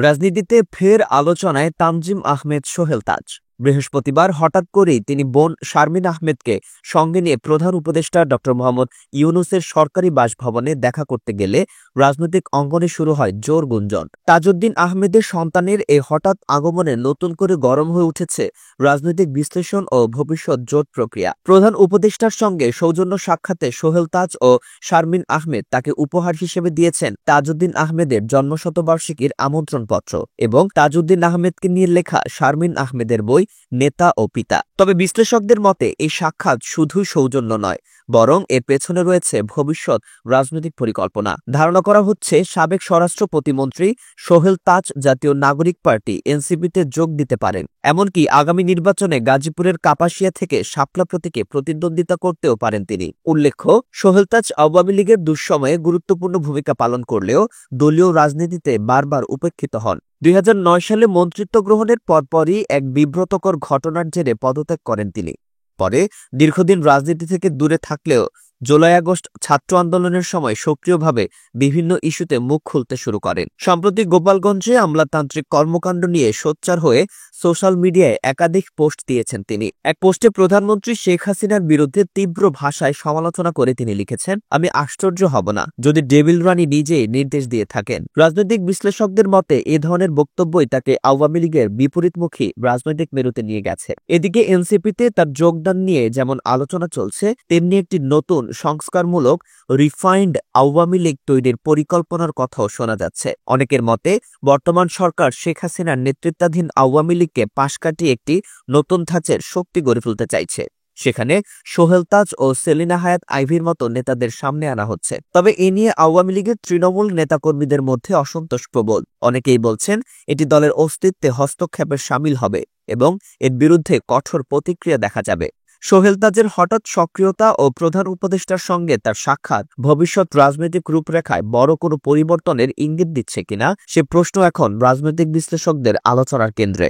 রাজনীতিতে ফের আলোচনায় তানজিম আহমেদ সোহেল তাজ। বৃহস্পতিবার হঠাৎ করেই তিনি বোন শারমিন আহমেদকে সঙ্গে নিয়ে প্রধান উপদেষ্টা ড মোহাম্মদ ইউনূসের সরকারি বাসভবনে দেখা করতে গেলে রাজনৈতিক অঙ্গনে শুরু হয় জোর গুঞ্জন। তাজউদ্দিন আহমেদের সন্তানের এই হঠাৎ আগমনে নতুন করে গরম হয়ে উঠেছে রাজনৈতিক বিশ্লেষণ ও ভবিষ্যৎ জোট প্রক্রিয়া। প্রধান উপদেষ্টার সঙ্গে সৌজন্য সাক্ষাতে সোহেল তাজ ও শারমিন আহমেদ তাকে উপহার হিসেবে দিয়েছেন তাজউদ্দিন আহমেদের জন্মশতবার্ষিকীর আমন্ত্রণপত্র এবং তাজউদ্দিন আহমেদকে নিয়ে লেখা শারমিন আহমেদের বই নেতা ও পিতা। তবে বিশ্লেষকদের মতে এই সাক্ষাৎ শুধুই সৌজন্য নয়, বরং এর পেছনে রয়েছে ভবিষ্যৎ রাজনৈতিক পরিকল্পনা। ধারণা করা হচ্ছে সাবেক স্বরাষ্ট্র প্রতিমন্ত্রী সোহেল তাজ জাতীয় নাগরিক পার্টি এনসিপিতে যোগ দিতে পারেন। এমনকি আগামী নির্বাচনে গাজীপুরের কাপাসিয়া থেকে শাপলা প্রতীকে প্রতিদ্বন্দ্বিতা করতেও পারেন তিনি। উল্লেখ্য, সোহেল তাজ আওয়ামী লীগের দুঃসময়ে গুরুত্বপূর্ণ ভূমিকা পালন করলেও দলীয় রাজনীতিতে বারবার উপেক্ষিত হন। 2009 সালে মন্ত্রিত্ব গ্রহণের পরপরই এক বিব্রতকর ঘটনার জেরে পদত্যাগ করেন তিনি। পরে দীর্ঘদিন রাজনীতি থেকে দূরে থাকলেও জুলাই আগস্ট ছাত্র আন্দোলনের সময় সক্রিয়ভাবে বিভিন্ন ইস্যুতে মুখ খুলতে শুরু করেন। সম্প্রতি গোপালগঞ্জে আমলাতান্ত্রিক কর্মকাণ্ড নিয়ে সোচ্চার হয়ে সোশ্যাল মিডিয়ায় একাধিক পোস্ট দিয়েছেন তিনি। এক পোস্টে প্রধানমন্ত্রী শেখ হাসিনার বিরুদ্ধে তীব্র ভাষায় সমালোচনা করে তিনি লিখেছেন, আমি আশ্চর্য হব না যদি ডেভিল রানী নিজেই নির্দেশ দিয়ে থাকেন। রাজনৈতিক বিশ্লেষকদের মতে এ ধরনের বক্তব্যই তাকে আওয়ামী লীগের বিপরীতমুখী রাজনৈতিক মেরুতে নিয়ে গেছে। এদিকে এনসিপিতে তার যোগদান নিয়ে যেমন আলোচনা চলছে, তেমনি একটি নতুন সংস্কারমূলক রিফাইন্ড আওয়ামী লীগ তৈরির পরিকল্পনার কথাও শোনা যাচ্ছে। অনেকের মতে বর্তমান সরকার শেখ হাসিনার নেতৃত্বাধীন আওয়ামী লীগকে পাশ কাটিয়ে একটি নতুন ধাঁচের শক্তি গড়ে তুলতে চাইছে। সেখানে সোহেল তাজ ও সেলিনা হায়াৎ আইভীর মতো নেতাদের সামনে আনা হচ্ছে। তবে এ নিয়ে আওয়ামী লীগের তৃণমূল নেতাকর্মীদের মধ্যে অসন্তোষ প্রবল। অনেকেই বলছেন এটি দলের অস্তিত্বে হস্তক্ষেপের শামিল হবে এবং এর বিরুদ্ধে কঠোর প্রতিক্রিয়া দেখা যাবে। সোহেল তাজের হঠাৎ সক্রিয়তা ও প্রধান উপদেষ্টার সঙ্গে তার সাক্ষাৎ ভবিষ্যৎ রাজনৈতিক রূপরেখায় বড় কোনো পরিবর্তনের ইঙ্গিত দিচ্ছে কিনা সে প্রশ্ন এখন রাজনৈতিক বিশ্লেষকদের আলোচনার কেন্দ্রে।